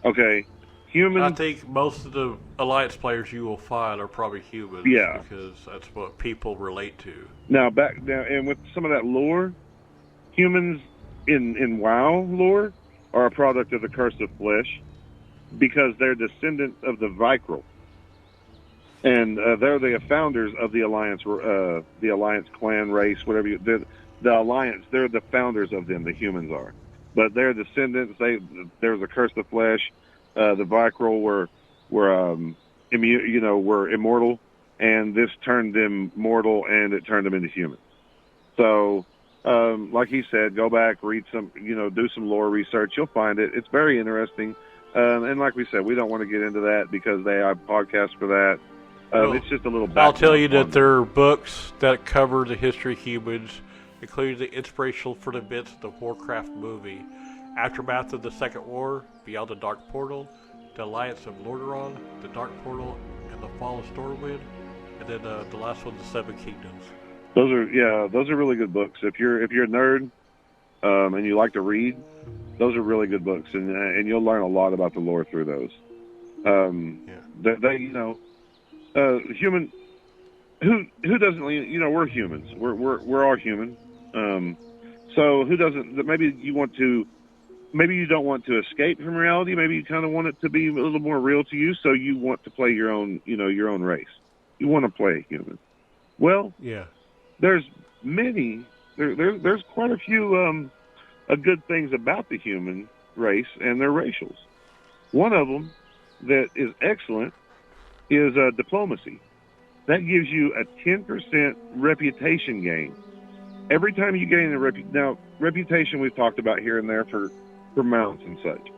Speaker 2: Okay,
Speaker 1: I
Speaker 2: humans,
Speaker 1: think most of the alliance players you will find are probably humans
Speaker 2: yeah.
Speaker 1: because that's what people relate to.
Speaker 2: Now, and with some of that lore, humans in WoW lore are a product of the curse of flesh because they're descendants of the Vicryl, and they're the founders of the Alliance clan race, whatever the Alliance. They're the founders of them. The humans are, but they're descendants. There's a curse of flesh. The Vicryl were immortal, and this turned them mortal, and it turned them into humans. So, like he said, go back, read some, do some lore research. You'll find it. It's very interesting. And like we said, we don't want to get into that because they have podcasts for that.
Speaker 1: Well,
Speaker 2: It's just a little
Speaker 1: I'll tell
Speaker 2: background
Speaker 1: you
Speaker 2: on
Speaker 1: that
Speaker 2: them.
Speaker 1: there are books that cover the history of humans, including the inspirational for the events of the Warcraft movie, Aftermath of the Second War, Beyond the Dark Portal, The Alliance of Lordaeron, The Dark Portal, and The Fall of Stormwind, and then the last one, The Seven Kingdoms.
Speaker 2: Those are really good books. If you're a nerd and you like to read, those are really good books, and you'll learn a lot about the lore through those.
Speaker 1: Yeah.
Speaker 2: Human. Who doesn't? We're humans. We're all human. So who doesn't? Maybe you don't want to escape from reality. Maybe you kind of want it to be a little more real to you. So you want to play your own race. You want to play a human. Well,
Speaker 1: Yeah.
Speaker 2: there's there's quite a few good things about the human race and their racials. One of them that is excellent is diplomacy. That gives you a 10% reputation gain every time you gain now reputation we've talked about here and there for mounts and such,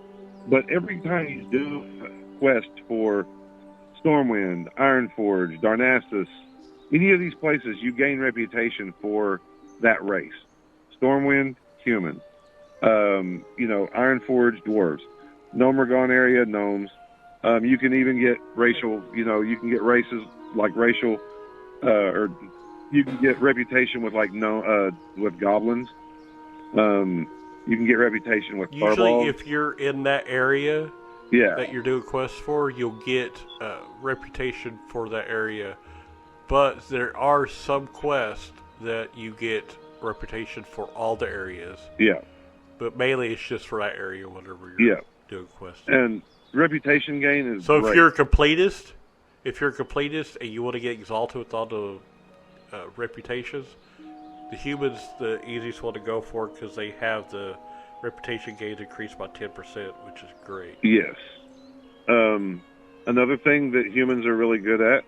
Speaker 2: but every time you do a quest for Stormwind, Ironforge, Darnassus, any of these places, you gain reputation for that race. Stormwind, human. Ironforge, dwarves. Gnomergon area, gnomes. You can even get racial. You can get races like racial, or you can get reputation with with goblins. You can get reputation with
Speaker 1: Usually,
Speaker 2: Farballs.
Speaker 1: if you're in that area
Speaker 2: Yeah,
Speaker 1: that you're doing quests for, you'll get reputation for that area. But there are some quests that you get reputation for all the areas.
Speaker 2: yeah,
Speaker 1: But mainly it's just for that area whenever
Speaker 2: yeah.
Speaker 1: you're doing quests.
Speaker 2: And reputation gain is
Speaker 1: So
Speaker 2: great.
Speaker 1: if you're a completist and you want to get exalted with all the reputations, the humans the easiest one to go for because they have the reputation gains increased by 10%, which is great.
Speaker 2: Yes. Another thing that humans are really good at,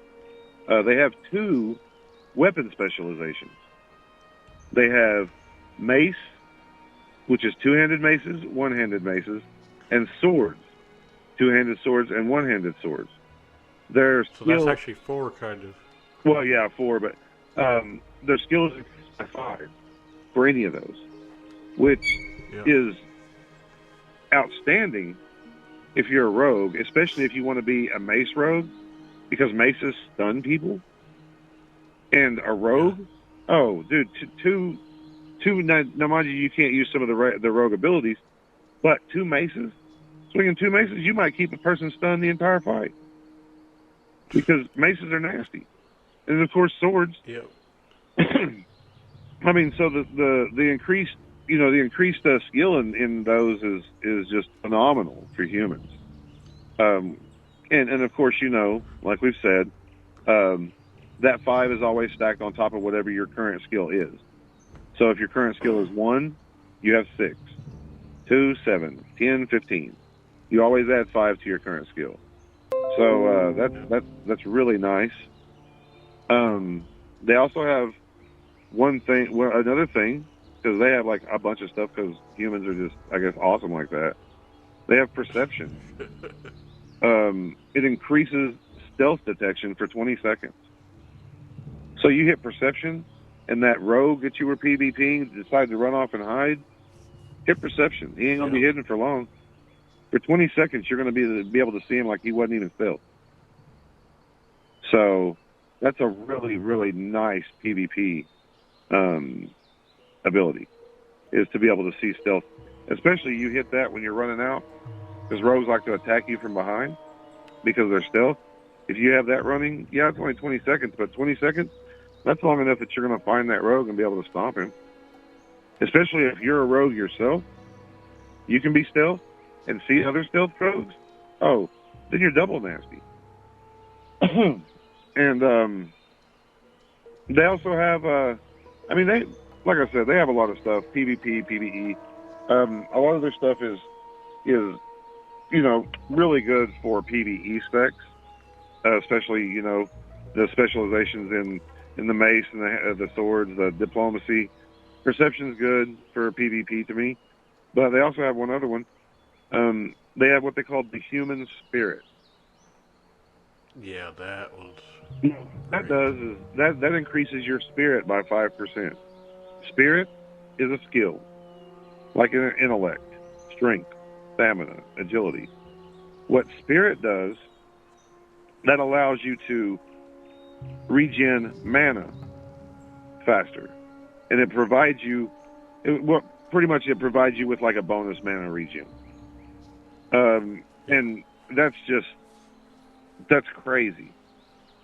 Speaker 2: they have two weapon specializations. They have mace, which is two-handed maces, one-handed maces, and swords, two-handed swords and one-handed swords. Their
Speaker 1: So
Speaker 2: skill,
Speaker 1: that's actually 4 kind of.
Speaker 2: well, yeah, four, but their skill is increased by 5 for any of those, which is outstanding if you're a rogue, especially if you want to be a mace rogue, because maces stun people. And a rogue, oh, dude, two. Now, mind you can't use some of the rogue abilities, but swinging two maces, you might keep a person stunned the entire fight because maces are nasty, and of course swords.
Speaker 1: Yep.
Speaker 2: I mean, so the increased skill in those is just phenomenal for humans. And of course, like we've said, that 5 is always stacked on top of whatever your current skill is. So if your current skill is 1, you have 6, 2, 7, 10, 15. You always add 5 to your current skill. So that's really nice. They also have another thing, because they have like a bunch of stuff because humans are just, I guess, awesome like that. They have perception. It increases stealth detection for 20 seconds. So you hit perception, and that rogue that you were PvPing decided to run off and hide. Hit perception. He ain't gonna be hidden for long. For 20 seconds, you're gonna be able to see him like he wasn't even stealth. So that's a really, really nice PvP ability, is to be able to see stealth. Especially you hit that when you're running out, because rogues like to attack you from behind because they're stealth. If you have that running, yeah, it's only 20 seconds, but 20 seconds, that's long enough that you're going to find that rogue and be able to stomp him. Especially if you're a rogue yourself, you can be stealth and see other stealth rogues. Oh, then you're double nasty. And they also have, like I said, they have a lot of stuff. PvP, PvE. A lot of their stuff is really good for PvE specs, especially the specializations in the mace and the swords, the diplomacy. Perception's good for PvP to me, but they also have one other one. They have what they call the human spirit.
Speaker 1: Yeah, that was.
Speaker 2: That does is that increases your spirit by 5%. Spirit is a skill, like an intellect, strength, stamina, agility. What spirit does, that allows you to regen mana faster, and it provides you, pretty much it provides you with like a bonus mana regen. And that's crazy.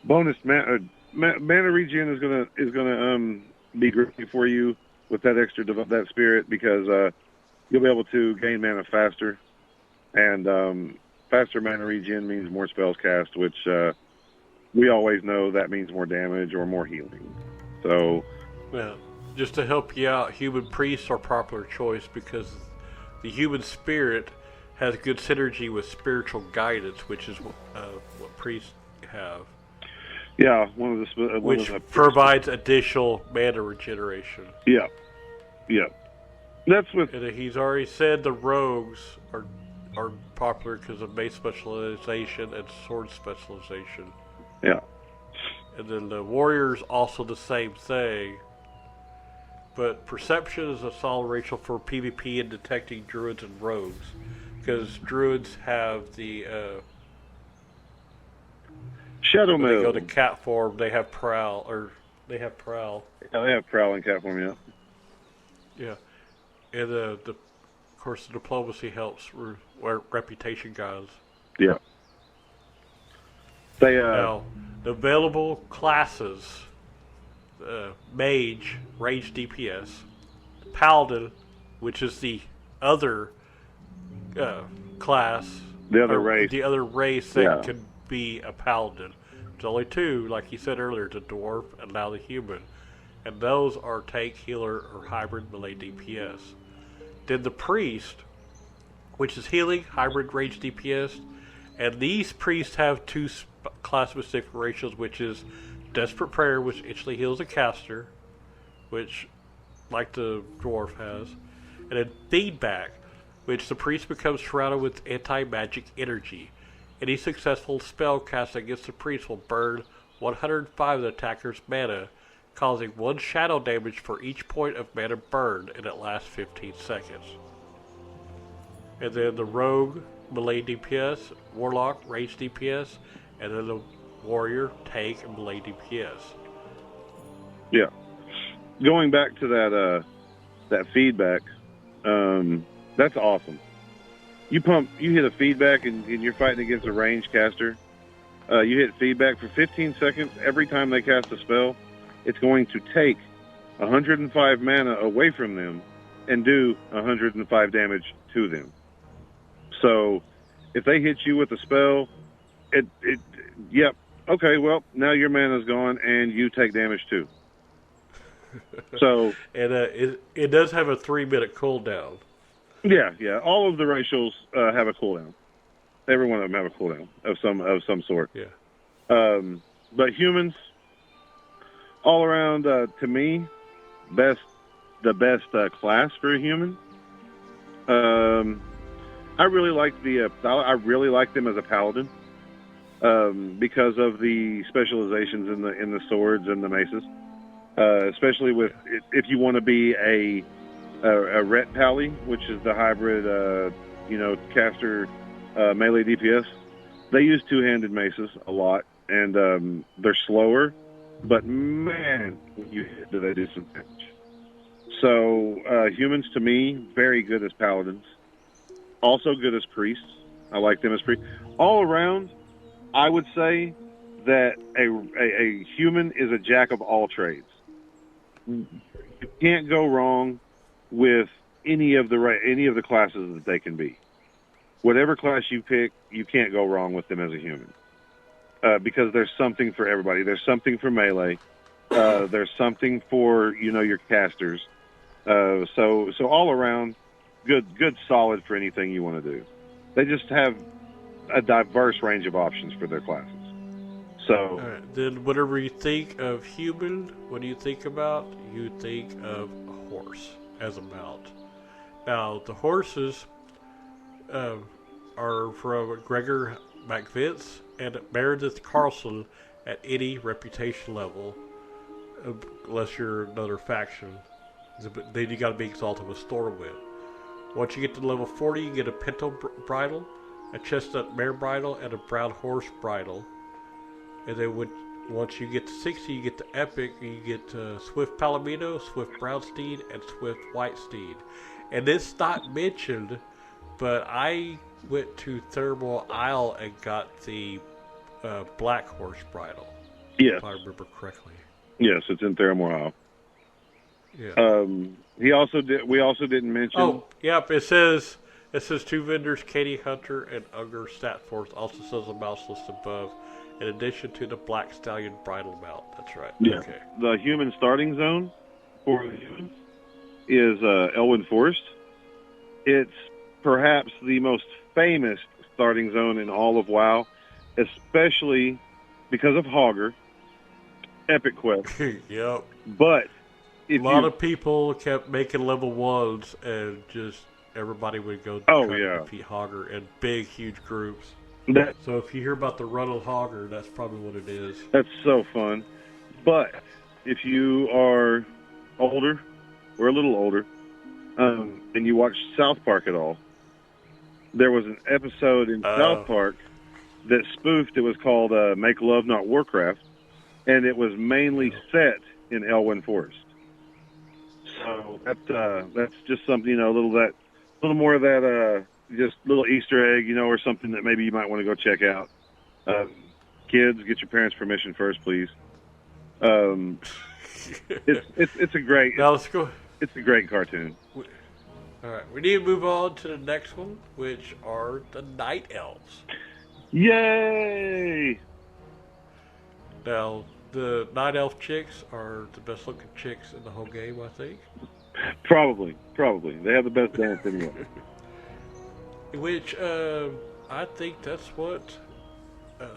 Speaker 2: Bonus mana regen is gonna be great for you with that extra that spirit, because you'll be able to gain mana faster, and faster mana regen means more spells cast, which we always know that means more damage or more healing. So,
Speaker 1: yeah, just to help you out, human priests are popular choice because the human spirit has good synergy with spiritual guidance, which is what priests have.
Speaker 2: Yeah,
Speaker 1: which provides additional mana regeneration.
Speaker 2: Yeah. That's with.
Speaker 1: And he's already said the rogues are popular because of mace specialization and sword specialization.
Speaker 2: Yeah.
Speaker 1: And then the warriors also the same thing. But perception is a solid racial for PvP and detecting druids and rogues, because druids have the
Speaker 2: shadow mode.
Speaker 1: When they go to cat form, they have prowl.
Speaker 2: Yeah, they have prowl in cat form.
Speaker 1: Yeah, and of course the diplomacy helps reputation guys.
Speaker 2: Yeah. They
Speaker 1: now the available classes: mage, range DPS, paladin, which is the other class,
Speaker 2: the other race
Speaker 1: that can be a paladin. There's only two, like you said earlier, the dwarf and now the human. And those are tank, healer, or hybrid melee DPS. Then the priest, which is healing, hybrid range DPS. And these priests have two class-specific ratios, which is Desperate Prayer, which instantly heals a caster, which, like the dwarf has. And then Feedback, which the priest becomes surrounded with anti-magic energy. Any successful spell cast against the priest will burn 105 of the attacker's mana, causing 1 shadow damage for each point of mana burned, and it lasts 15 seconds. And then the rogue, melee DPS, warlock, range DPS, and then the warrior, tank, and melee DPS.
Speaker 2: Yeah. Going back to that feedback, that's awesome. You hit a feedback and you're fighting against a range caster. You hit feedback for 15 seconds. Every time they cast a spell, it's going to take 105 mana away from them and do 105 damage to them. So if they hit you with a spell, yep, okay, well, now your mana's gone and you take damage too. So
Speaker 1: and it does have a 3-minute cooldown.
Speaker 2: Yeah. All of the racials have a cooldown. Every one of them have a cooldown of some sort.
Speaker 1: Yeah.
Speaker 2: But humans, all around, to me, the best class for a human. I really like them as a paladin. because of the specializations in the swords and the maces. Especially with if you want to be a Ret Pally, which is the hybrid, caster melee DPS. They use two-handed maces a lot, and they're slower, but man, when you hit, do they do some damage. So humans, to me, very good as paladins. Also good as priests. I like them as priests. All around, I would say that a human is a jack of all trades. You can't go wrong with any of the classes that they can be. Whatever class you pick, you can't go wrong with them as a human, because there's something for everybody. There's something for melee. There's something for your casters. So all around, good, solid for anything you want to do. They just have a diverse range of options for their classes. So,
Speaker 1: all right, then whenever you think of human, what do you think about? You think of a horse as a mount. Now, the horses are from Gregor MacVince and Meredith Carlson at any reputation level, unless you're another faction. Then you got to be exalted with Stormwind. Once you get to level 40, you get a pinto bridle, a chestnut mare bridle, and a brown horse bridle. And then once you get to 60, you get the epic. You get Swift Palomino, Swift Brown Steed, and Swift White Steed. And it's not mentioned, but I went to Thermal Isle and got the black horse bridle.
Speaker 2: yes,
Speaker 1: If I remember correctly.
Speaker 2: yes, it's in Theramore Isle.
Speaker 1: Yeah.
Speaker 2: We also didn't mention.
Speaker 1: Oh, yep. It says two vendors, Katie Hunter and Unger Statforth. Also says a mouse list above. In addition to the Black Stallion bridle mount. That's right.
Speaker 2: Yeah.
Speaker 1: Okay.
Speaker 2: The human starting zone for the humans is Elwyn Forest. It's perhaps the most famous starting zone in all of WoW, especially because of Hogger, Epic Quest.
Speaker 1: Yep.
Speaker 2: But
Speaker 1: A lot of people kept making level ones, and just everybody would go defeat Hogger in big, huge groups. So if you hear about the Runnel Hogger, that's probably what it is.
Speaker 2: That's so fun. But if you are older, or a little older, and you watch South Park at all, there was an episode in South Park that spoofed. It was called Make Love Not Warcraft, and it was mainly set in Elwyn Forest. So that's just something, a little more of that, just little Easter egg, or something that maybe you might want to go check out. Kids, get your parents' permission first, please. It's a great.
Speaker 1: Now let's go.
Speaker 2: It's a great cartoon.
Speaker 1: All right, we need to move on to the next one, which are the Night Elves.
Speaker 2: Yay!
Speaker 1: Now, the Night Elf chicks are the best looking chicks in the whole game, I think.
Speaker 2: Probably. They have the best dance anyway.
Speaker 1: Which, I think that's what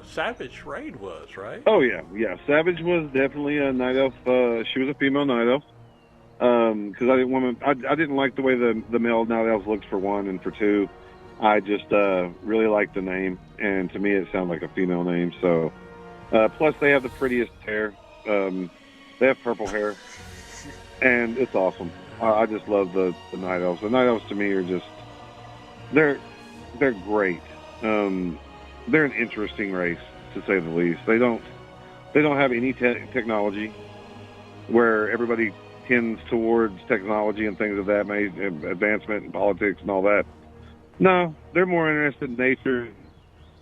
Speaker 1: Savage Raid was, right?
Speaker 2: Oh, yeah. Savage was definitely a Night Elf. She was a female Night Elf. Because I didn't like the way the male Night Elves looked, for one, and for two, I just really liked the name, and to me it sounded like a female name. So, plus they have the prettiest hair. They have purple hair, and it's awesome. I just love the Night Elves. The Night Elves to me are just they're great. They're an interesting race, to say the least. They don't have any technology where everybody tends towards technology and things of that advancement in politics and all that. No, they're more interested in nature,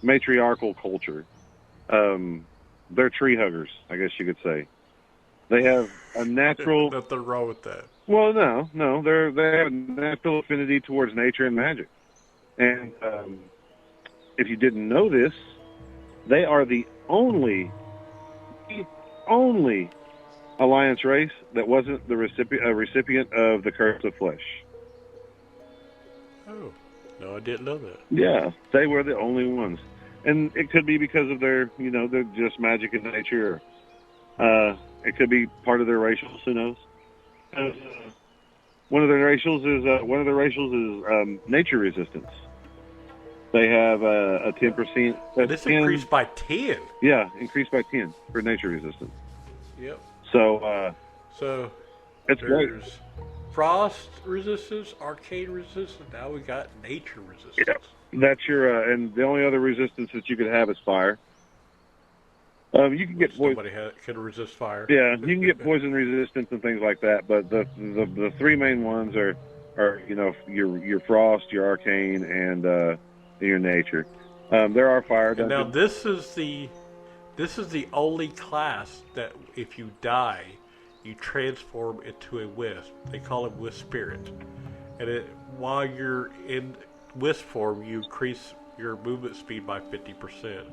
Speaker 2: matriarchal culture. They're tree huggers, I guess you could say. They have a natural.
Speaker 1: Nothing wrong with that.
Speaker 2: Well, no, they have a natural affinity towards nature and magic. And if you didn't know this, they are the only Alliance race that wasn't the recipient of the Curse of Flesh.
Speaker 1: Oh, no, I didn't know that.
Speaker 2: Yeah, they were the only ones. And it could be because of their, they're just magic in nature. It could be part of their racials, who knows? One of their racials is nature resistance. They have a 10%.
Speaker 1: And this increased by 10.
Speaker 2: Yeah, increased by 10 for nature resistance.
Speaker 1: Yep.
Speaker 2: So
Speaker 1: So
Speaker 2: it's great.
Speaker 1: there's frost resistance, arcane resistance. Now we got nature resistance.
Speaker 2: Yep. That's your and the only other resistance that you could have is fire. You can get poison.
Speaker 1: Nobody can resist fire.
Speaker 2: Yeah, you can get poison resistance and things like that. But the three main ones are your frost, your arcane, and your nature. There are fire
Speaker 1: And now
Speaker 2: dungeons.
Speaker 1: this is the only class that if you die, you transform into a wisp. They call it wisp spirit. And while you're in wisp form, you increase your movement speed by 50%.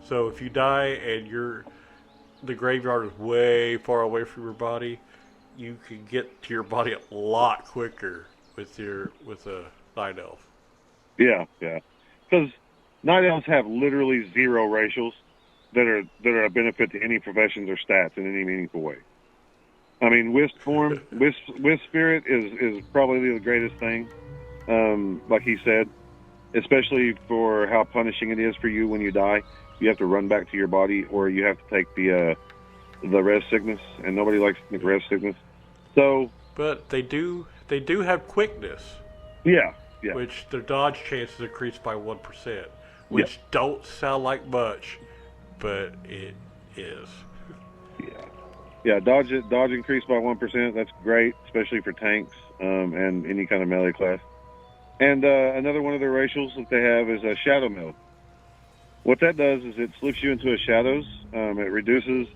Speaker 1: So if you die and the graveyard is way far away from your body, you can get to your body a lot quicker with a night elf.
Speaker 2: Yeah, yeah. Because night elves have literally zero racials that are a benefit to any professions or stats in any meaningful way. I mean, wisp form, wisp spirit is probably the greatest thing. Like he said, especially for how punishing it is for you when you die. You have to run back to your body, or you have to take the res sickness, and nobody likes the res sickness. So,
Speaker 1: but they do have quickness.
Speaker 2: Yeah.
Speaker 1: Which their dodge chances increase by 1%, which don't sound like much, but it is.
Speaker 2: Yeah. Dodge increased by 1%. That's great, especially for tanks and any kind of melee class. And another one of their racials that they have is a shadow meld. What that does is it slips you into a shadows. It reduces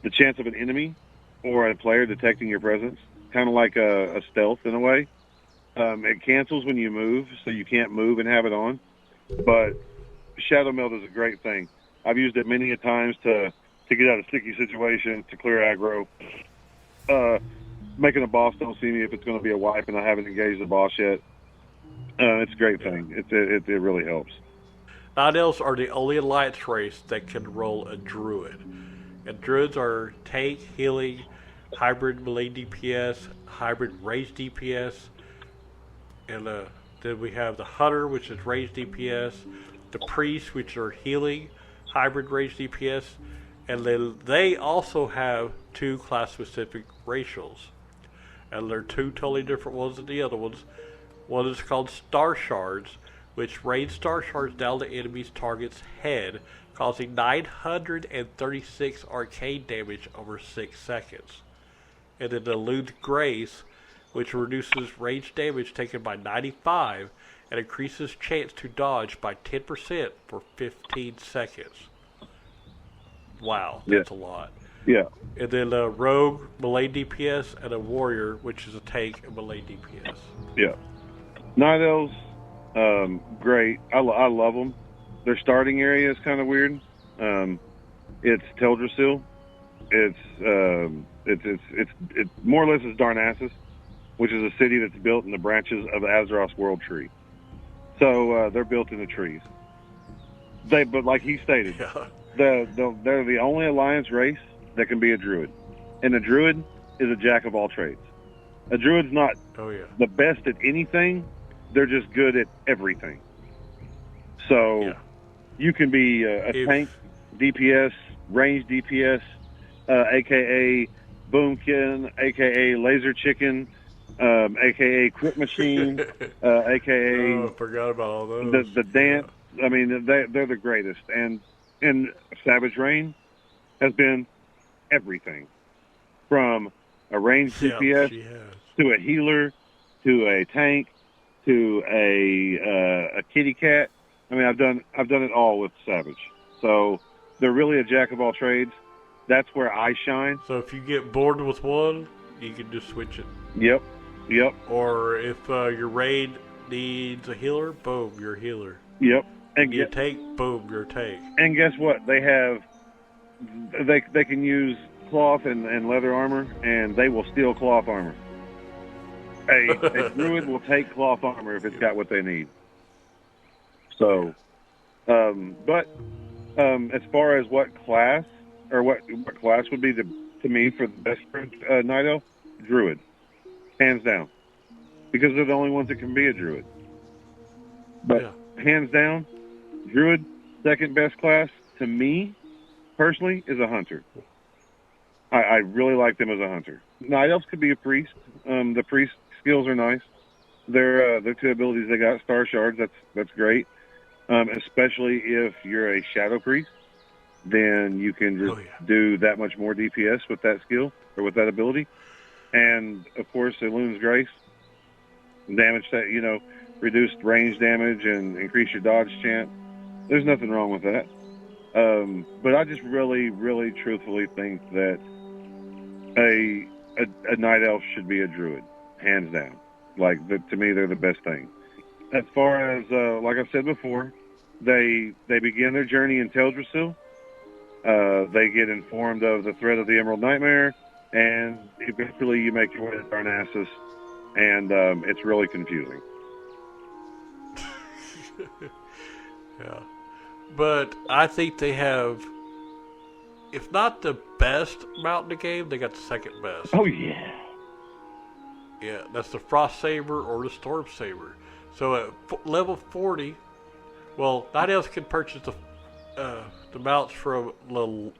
Speaker 2: the chance of an enemy or a player detecting your presence, kind of like a stealth in a way. It cancels when you move, so you can't move and have it on. But shadow meld is a great thing. I've used it many a times to get out of sticky situation, to clear aggro, making a boss don't see me if it's going to be a wipe and I haven't engaged the boss yet. It's a great thing. It really helps.
Speaker 1: Night elves are the only alliance race that can roll a druid. And druids are tank, healing, hybrid melee DPS, hybrid ranged DPS, and then we have the hunter, which is ranged DPS, the priest, which are healing, hybrid ranged DPS, and then they also have two class-specific racials. And they're two totally different ones than the other ones. One is called Star Shards, which rain star shards down the enemy's target's head, causing 936 arcane damage over 6 seconds. And then the Elude Grace, which reduces range damage taken by 95 and increases chance to dodge by 10% for 15 seconds. Wow, that's a lot.
Speaker 2: Yeah.
Speaker 1: And then a rogue, melee DPS, and a warrior, which is a tank and melee DPS.
Speaker 2: Yeah. Night elves, great. I love them. Their starting area is kind of weird. It's Teldrassil. It's more or less is Darnassus, which is a city that's built in the branches of Azeroth's World Tree. So they're built in the trees. But like he stated, they're the only alliance race that can be a druid, and a druid is a jack of all trades. A druid's not the best at anything; they're just good at everything. So you can be a tank, DPS, range DPS, aka Boomkin, aka Laser Chicken, aka Crit Machine, aka
Speaker 1: I forgot about all those.
Speaker 2: The dance. I mean, they're the greatest. And Savage Rain has been everything from a ranged DPS to a healer to a tank to a kitty cat. I mean, I've done it all with Savage. So they're really a jack of all trades. That's where I shine.
Speaker 1: So if you get bored with one, you can just switch it.
Speaker 2: Yep.
Speaker 1: Or if your raid needs a healer, boom, you're a healer.
Speaker 2: Yep.
Speaker 1: And you tank, boom, you're a tank.
Speaker 2: And guess what? They can use cloth and leather armor, and they will steal cloth armor. A druid will take cloth armor if it's got what they need. So, but as far as what class or what class would be to me for the best night elf, druid, hands down, because they're the only ones that can be a druid. But hands down, Druid, second best class to me, personally, is a hunter. I really like them as a hunter. Night elves could be a priest. The priest skills are nice. Their two abilities they got star shards. That's great. Especially if you're a shadow priest, then you can just do that much more DPS with that skill or with that ability. And of course, Elune's Grace, damage that reduced range damage and increase your dodge chance. There's nothing wrong with that. But I just really, really, truthfully think that a night elf should be a druid, hands down. To me, they're the best thing. As far as, like I said before, they begin their journey in Teldrassil. They get informed of the threat of the Emerald Nightmare, and eventually you make your way to Darnassus, and it's really confusing.
Speaker 1: Yeah. But I think they have, if not the best mount in the game, they got the second best.
Speaker 2: Oh, yeah.
Speaker 1: Yeah, that's the Frost Saber or the Storm Saber. So at level 40, well, Night Elves can purchase the mounts from Lanai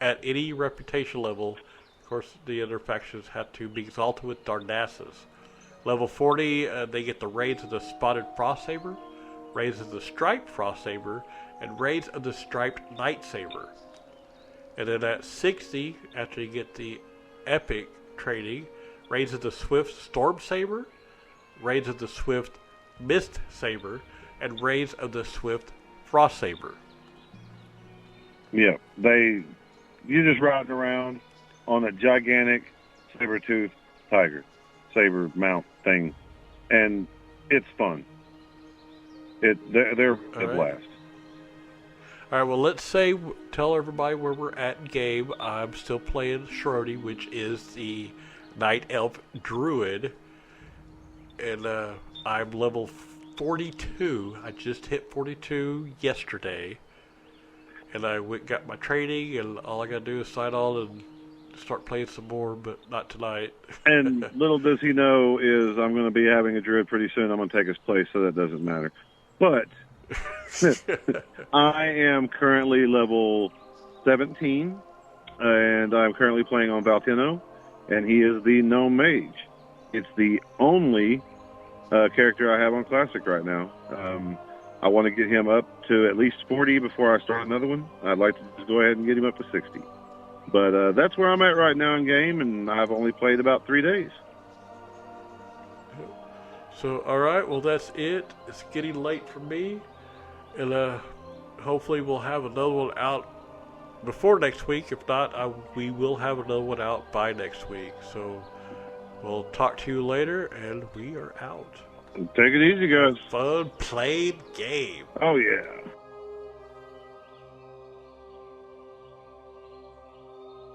Speaker 1: at any reputation level. Of course, the other factions have to be exalted with Darnassus. Level 40, they get the Raids of the Spotted Frost Saber, Raids of the Striped Frost Saber, and Raids of the Striped Night Saber. And then at 60, after you get the Epic training, Raids of the Swift Storm Saber, Raids of the Swift Mist Saber, and Raids of the Swift Frost Saber.
Speaker 2: Yeah, you're just riding around on a gigantic saber-toothed tiger, saber mount thing, and it's fun. They're a blast.
Speaker 1: All right, well, tell everybody where we're at in game. I'm still playing Shrody, which is the Night Elf Druid, and I'm level 42. I just hit 42 yesterday, and I got my training, and all I got to do is sign on and start playing some more, but not tonight.
Speaker 2: And little does he know is I'm going to be having a druid pretty soon. I'm going to take his place, so that doesn't matter. But I am currently level 17, and I'm currently playing on Valtino, and he is the Gnome Mage. It's the only character I have on Classic right now. I want to get him up to at least 40 before I start another one. I'd like to just go ahead and get him up to 60. But that's where I'm at right now in game, and I've only played about 3 days.
Speaker 1: So, all right, well, that's it. It's getting late for me, and hopefully we'll have another one out before next week. If not, we will have another one out by next week. So we'll talk to you later, and we are out.
Speaker 2: Take it easy, guys.
Speaker 1: Fun played game.
Speaker 2: Oh, yeah.